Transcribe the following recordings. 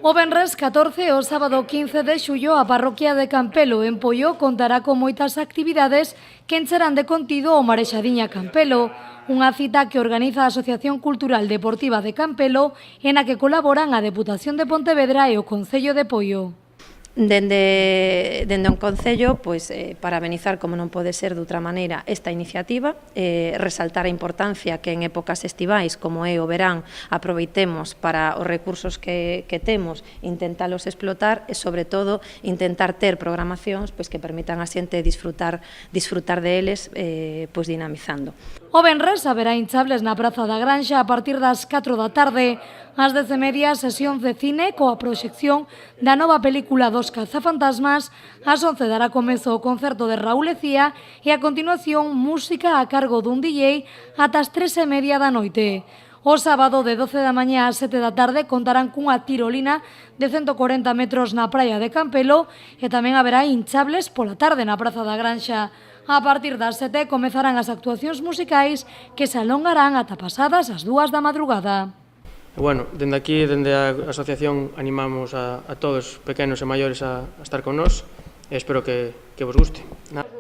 O venres 14 e o sábado 15 de xullo a parroquia de Campelo en Poio contará con moitas actividades que encherán de contido o Marexadiña Campelo, unha cita que organiza a Asociación Cultural Deportiva de Campelo e na que colaboran a Deputación de Pontevedra e o Concello de Poio. Dende un Concello, pois, parabenizar, como non pode ser de outra maneira, esta iniciativa, resaltar a importancia que en épocas estivais, como é o verán, aproveitemos para os recursos que temos, intentalos explotar e, sobre todo, intentar ter programacións pois, que permitan a xente disfrutar deles pois, dinamizando. O venres haberá hinchables na Praza da Granxa a partir das 4 da tarde. Ás 10:30, sesión de cine coa proxección da nova película dos Cazafantasmas. Ás 11 dará comezo o concerto de Raúl Ecía e a continuación música a cargo dun DJ ata as 3:30 da noite. O sábado de 12 da mañá ás 7 da tarde contarán cunha tirolina de 140 metros na praia de Campelo e tamén haberá hinchables pola tarde na Praza da Granxa. A partir das 7 comezarán as actuacións musicais que se alongarán ata pasadas as 2 da madrugada. Bueno, dende aquí, dende a asociación, animamos a todos, pequenos e maiores, a estar con nós e espero que vos guste.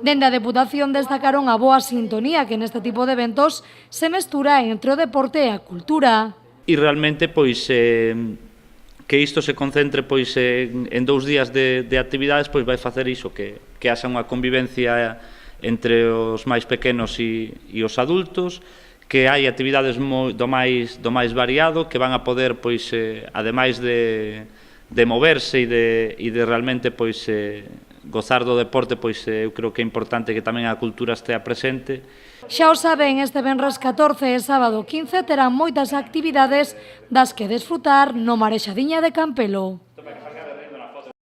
Dende a Deputación destacaron a boa sintonía que neste tipo de eventos se mestura entre o deporte e a cultura. E realmente, pois, que isto se concentre pois en 2 días de actividades, pois vai facer iso, que haxa unha convivencia entre os máis pequenos e os adultos, que hai actividades do máis variado, que van a poder, pois, ademais de moverse e de realmente pois gozar do deporte, pois eu creo que é importante que tamén a cultura estea presente. Xa o saben, este venres 14 e sábado 15 terán moitas actividades das que desfrutar no Marexadiña de Campelo.